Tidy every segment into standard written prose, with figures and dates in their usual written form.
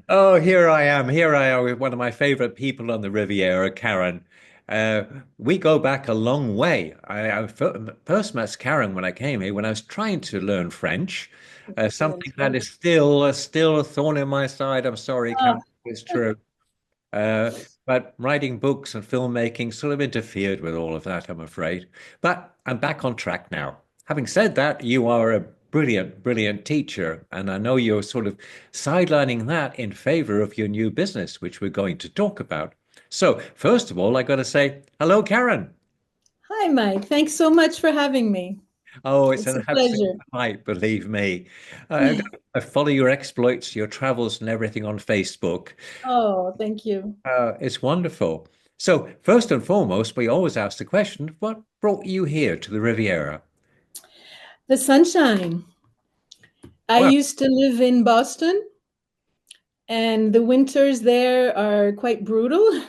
Oh, here I am. Here I am with one of my favorite people on the Riviera, Karen. Uh, we go back a long way. First met Karen when I came here when I was trying to learn French. Excellent. Something that Right. is still a thorn in my side. I'm sorry, Karen. Ah, It's true. Uh, but writing books and filmmaking sort of interfered with all of that, I'm afraid. But I'm back on track now. Having said that, you are a brilliant, brilliant teacher, and I know you're sort of sidelining that in favor of your new business, which we're going to talk about. So, first of all, I got to say, hello, Karen. hi, Mike. Thanks so much for having me. Oh, it's It's a an absolute pleasure. delight, believe me. I follow your exploits, your travels, and everything on Facebook. Oh, thank you. It's wonderful. So, first and foremost, we always ask the question, what brought you here to the Riviera? The sunshine. I Well, used to live in Boston, and the winters there are quite brutal.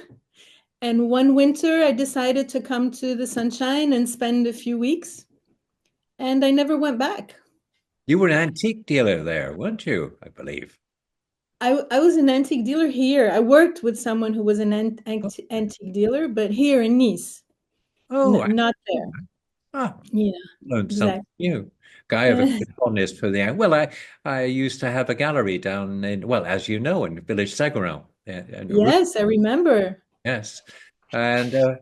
And one winter, I decided to come to the sunshine and spend a few weeks, and I never went back. you were an antique dealer there, weren't you? I believe. I was an antique dealer here. I worked with someone who was an antique dealer, but here in Nice, Oh, not there. ah, Yeah, learned something exactly. new. I have a good fondness for the. Well, I used to have a gallery down in, well, as you know, in Village Seguin. And Yes, I remember. yes, and I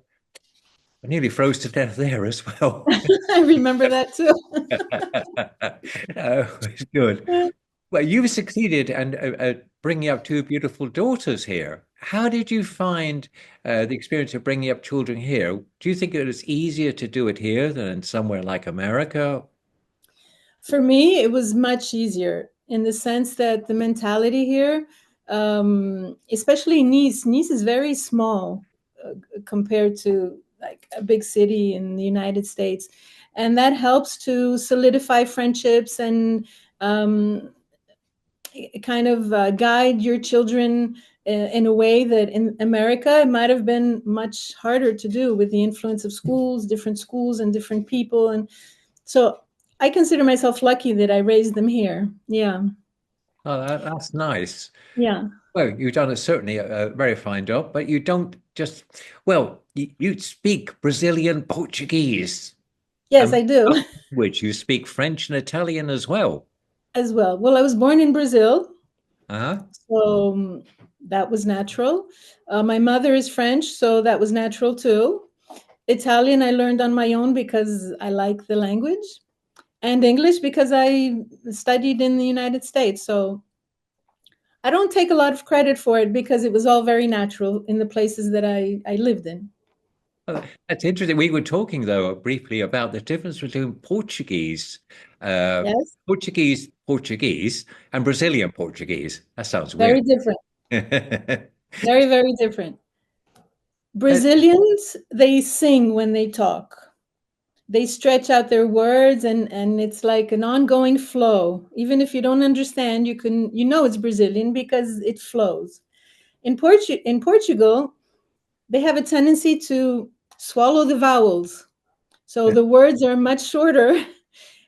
nearly froze to death there as well. I remember that too. Oh, it's good. Well, you've succeeded and bringing up two beautiful daughters here. How did you find the experience of bringing up children here? Do you think it was easier to do it here than in somewhere like America? For me, it was much easier in the sense that the mentality here, especially Nice, Nice is very small compared to like a big city in the United States. And that helps to solidify friendships and um, kind of guide your children in a way that in America it might have been much harder to do with the influence of schools, and different people. And so I consider myself lucky that I raised them here. Yeah. Oh, that's nice. Yeah. Well, you've done certainly a very fine job, but you don't just, well, you speak Brazilian Portuguese Yes, and I do language. You speak French and Italian as well. as well. Well, I was born in Brazil, Uh-huh. so that was natural. My mother is French, so that was natural too. Italian, I learned on my own because I like the language, and English because I studied in the United States. So I don't take a lot of credit for it because it was all very natural in the places that I lived in. That's interesting. We were talking, though, briefly about the difference between uh, Yes, Portuguese, and Brazilian Portuguese. That sounds weird. very different. Uh, Very, very different. Brazilians, they sing when they talk. They stretch out their words and it's like an ongoing flow. Even if you don't understand, you know it's Brazilian because it flows. In Portugal, they have a tendency to swallow the vowels. So the words are much shorter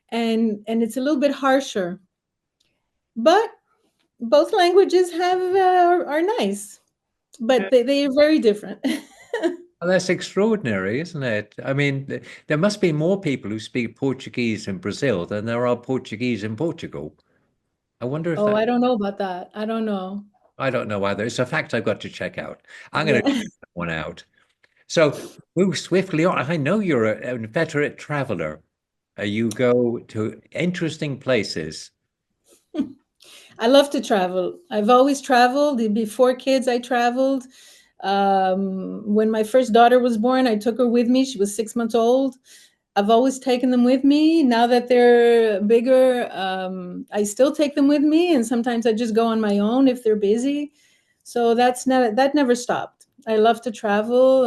and it's a little bit harsher. But both languages are nice, but they are very different. that's extraordinary, isn't it? I mean, there must be more people who speak Portuguese in Brazil than there are Portuguese in Portugal. I wonder if Oh, that, I don't know about that. I don't know. I don't know either. It's a fact I've got to check out. I'm going to Yeah. check that one out. So move swiftly on. I know you're an inveterate traveler. You go to interesting places. I love to travel. I've always traveled. Before kids, I traveled. When my first daughter was born, I took her with me. She was 6 months old. I've always taken them with me. Now that they're bigger, I still take them with me, and sometimes I just go on my own if they're busy. So that never stopped. I love to travel,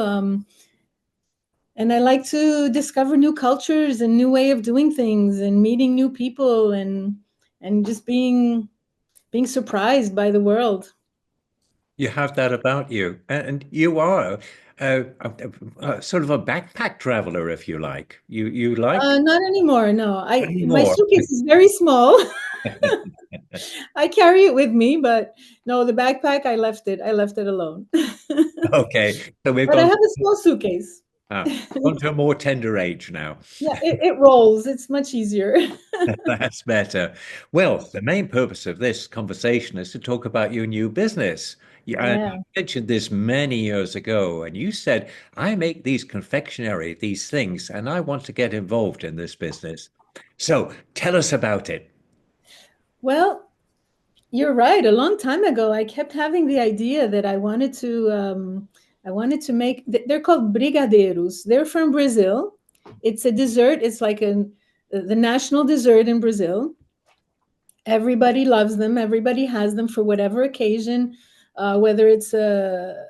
and I like to discover new cultures and new way of doing things, and meeting new people, and just being surprised by the world. You have that about you, and you are sort of a backpack traveler, if you like. You like Not anymore. No, I my anymore? suitcase is very small. I carry it with me, but no, the backpack, I left it. I left it alone. Okay, so we've But I gone, have a small suitcase. gone to a more tender age now. Yeah, it rolls. It's much easier. That's better. Well, the main purpose of this conversation is to talk about your new business. Yeah, and Yeah. you mentioned this many years ago, and you said, I make these confectionery, these things, and I want to get involved in this business. So tell us about it. Well, you're right. A long time ago, I kept having the idea that I wanted to make. They're called brigadeiros. They're from Brazil. It's a dessert. It's like the national dessert in Brazil. Everybody loves them. Everybody has them for whatever occasion, whether it's a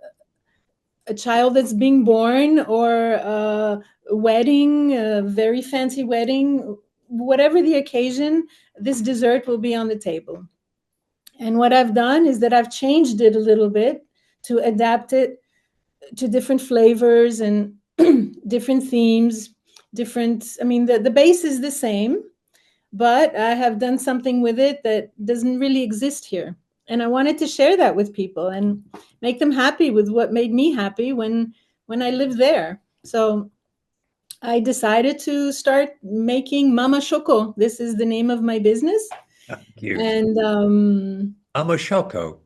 child that's being born or a wedding, a very fancy wedding, whatever the occasion, this dessert will be on the table. And what I've done is that I've changed it a little bit to adapt it to different flavors and different themes, I mean, the base is the same, but I have done something with it that doesn't really exist here. And I wanted to share that with people and make them happy with what made me happy when I lived there. So I decided to start making Mama Choko. This is the name of my business. Cute. And I'm a Choco.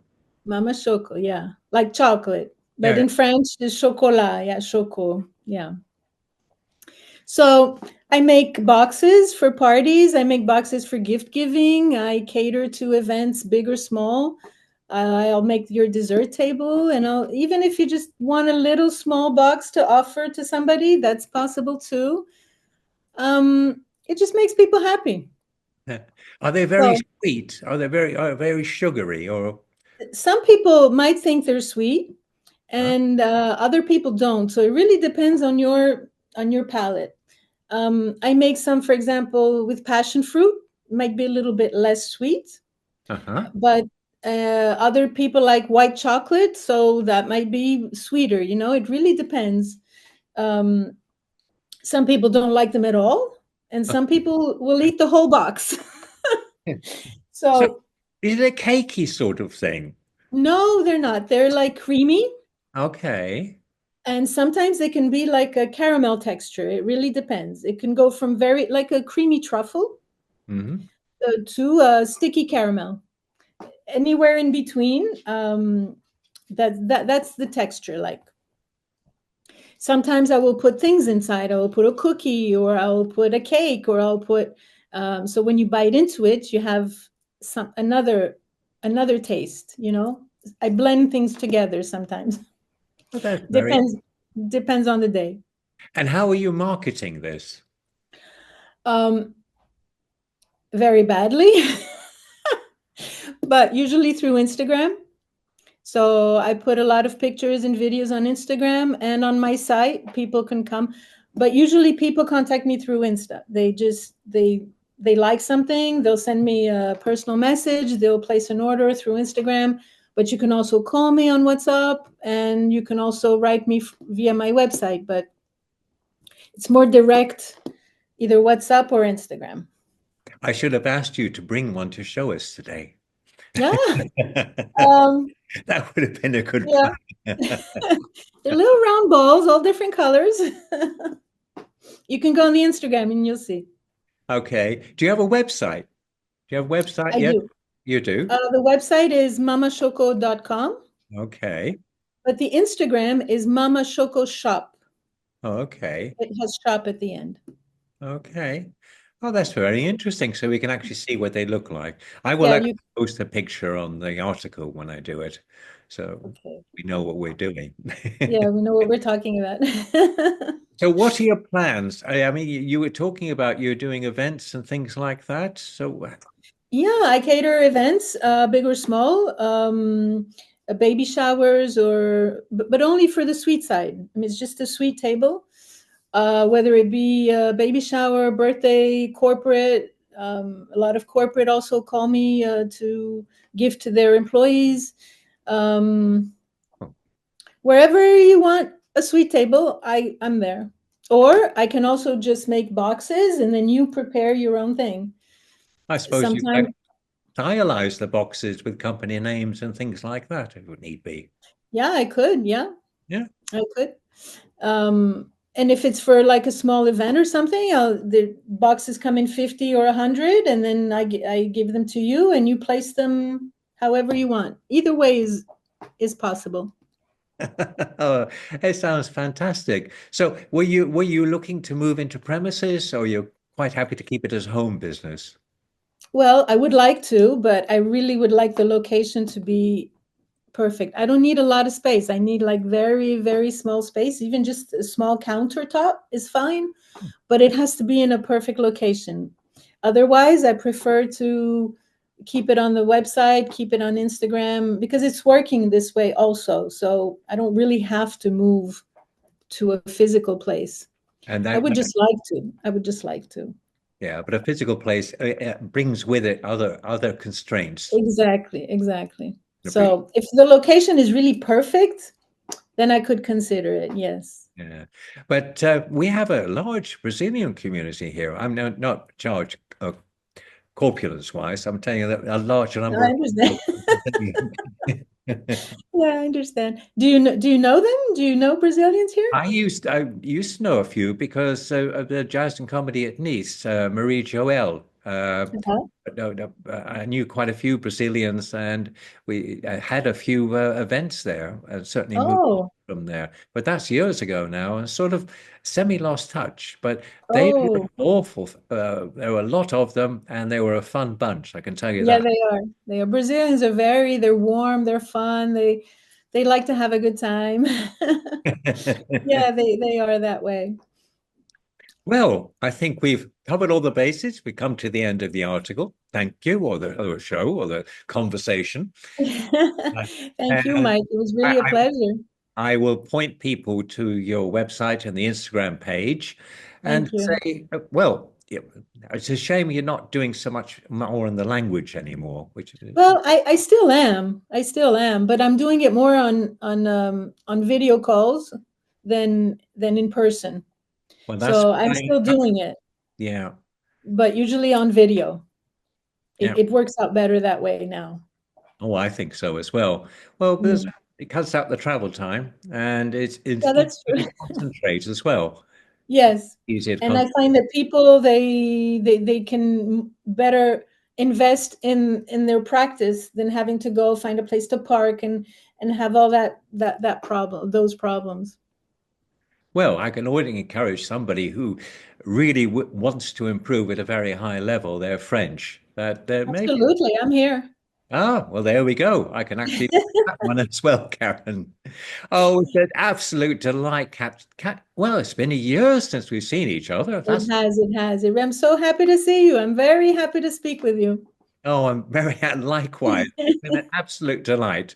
Mama Choco, yeah, like chocolate, but Yeah. in French, it's chocolat. Yeah, choco. Yeah. So I make boxes for parties. I make boxes for gift giving. I cater to events, big or small. I'll make your dessert table, and I'll even if you just want a little small box to offer to somebody, that's possible too. It just makes people happy. Are they very So sweet? Are they very sugary or some people might think they're sweet, huh? and other people don't. So it really depends on your palate. I make some, for example, with passion fruit. Might be a little bit less sweet, Uh-huh. but other people like white chocolate, so that might be sweeter. You know, it really depends. Um, some people don't like them at all, and some people will eat the whole box. So So is it a cakey sort of thing? no, they're not. They're like creamy, Okay. and sometimes they can be like a caramel texture. It really depends. It can go from very like a creamy truffle Hmm. to sticky caramel. Anywhere in between. That's the texture. Like sometimes I will put things inside. I will put a cookie, or I will put a cake, or I'll put. So when you bite into it, you have some another taste. You know, I blend things together sometimes. Well, that's very. Depends on the day. And how are you marketing this? Um, very badly, but usually through Instagram. So I put a lot of pictures and videos on Instagram and on my site. People can come, but usually people contact me through Insta. They like something, they'll send me a personal message, they'll place an order through Instagram, but you can also call me on WhatsApp and you can also write me via my website, but it's more direct, either WhatsApp or Instagram. I should have asked you to bring one to show us today. Yeah. That Um, would have been a good yeah. plan. They're little round balls, all different colors. You can go on the Instagram and you'll see. Okay. Do you have a website? Do you have a website I yet? do. You do? The website is mamashoko.com, Okay. but the Instagram is Mama Shoko Shop. Okay. It has shop at the end. Okay. Oh, that's very interesting. So we can actually see what they look like. I will Yeah, actually you post a picture on the article when I do it. So okay. we know what we're doing. Yeah, we know what we're talking about. So what are your plans? I mean, you were talking about you're doing events and things like that. So, Yeah, I cater events, big or small, baby showers, but only for the sweet side. I mean, it's just a sweet table, whether it be a baby shower, birthday, corporate. A lot of corporate also call me to give to their employees. Um, Wherever you want a sweet table, I'm there. Or I can also just make boxes and then you prepare your own thing. I suppose you Sometimes. stylize the boxes with company names and things like that if it need be. Yeah, I could. Yeah, Yeah. I could. And if it's for like a small event or something, the boxes come in 50 or 100, and then I give them to you, and you place them however you want. Either way is possible. Oh, it sounds fantastic. So were you looking to move into premises or you're quite happy to keep it as home business? Well, I would like to, but I really would like the location to be perfect. I don't need a lot of space. I need like very, very small space. Even just a small countertop is fine, but it has to be in a perfect location. Otherwise, I prefer to keep it on the website, keep it on Instagram because it's working this way also. So I don't really have to move to a physical place. And I that, would just like to. I would just like to. yeah, but a physical place brings with it other constraints. Exactly, exactly. So if the location is really perfect, then I could consider it. Yes. Yeah, but we have a large Brazilian community here. I'm not charged corpulence wise. I'm telling you that a large I number understand. of Brazilian. Yeah, I understand. Do you know them? Do you know Brazilians here? I used to know a few because of the jazz and comedy at Nice, Marie Joelle. Uh-huh. But no, no, I knew quite a few Brazilians, and we had a few events there, and certainly moved Oh, from there. But that's years ago now, and sort of semi lost touch. But they were oh, awful. There were a lot of them, and they were a fun bunch. I can tell you yeah, that. they are. They are. Brazilians are they're warm, they're fun, they like to have a good time. Yeah, they are that way. Well, I think we've covered all the bases. We come to the end of the article. Thank you, or the show, or the conversation. Uh, Thank you, And Mike. It was I, really a I, pleasure. I will point people to your website and the Instagram page and Thank you. say, well, it's a shame you're not doing so much more in the language anymore, which is, Well, I still am. I still am, but I'm doing it more on video calls than in person. well, that's So I'm fine. still doing it, Yeah, but usually on video. It yeah. it works out better that way now. Oh, I think so as well. Well, Mm. it cuts out the travel time and it's Yeah, easy that's true. to concentrate as well. Yes. Easier to And I concentrate. find that people they can better invest in their practice than having to go find a place to park and have all that problem those problems. Well, I can only encourage somebody who really wants to improve at a very high level their French. That maybe. Absolutely. I'm here. Well, there we go. I can actually do that one as well, Karen. Oh, it's an absolute delight, Cat. Well, it's been a year since we've seen each other. It has, it has. I'm so happy to see you. I'm very happy to speak with you. I'm very likewise. It's been an absolute delight.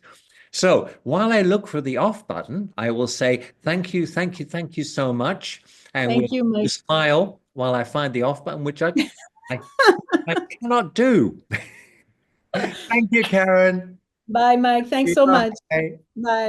So while I look for the off button, I will say thank you, thank you, thank you so much. And Thank we'll you, Mike. smile while I find the off button, which I, I cannot do. Thank you, Karen. Bye, Mike. Thanks so much. Bye. Bye.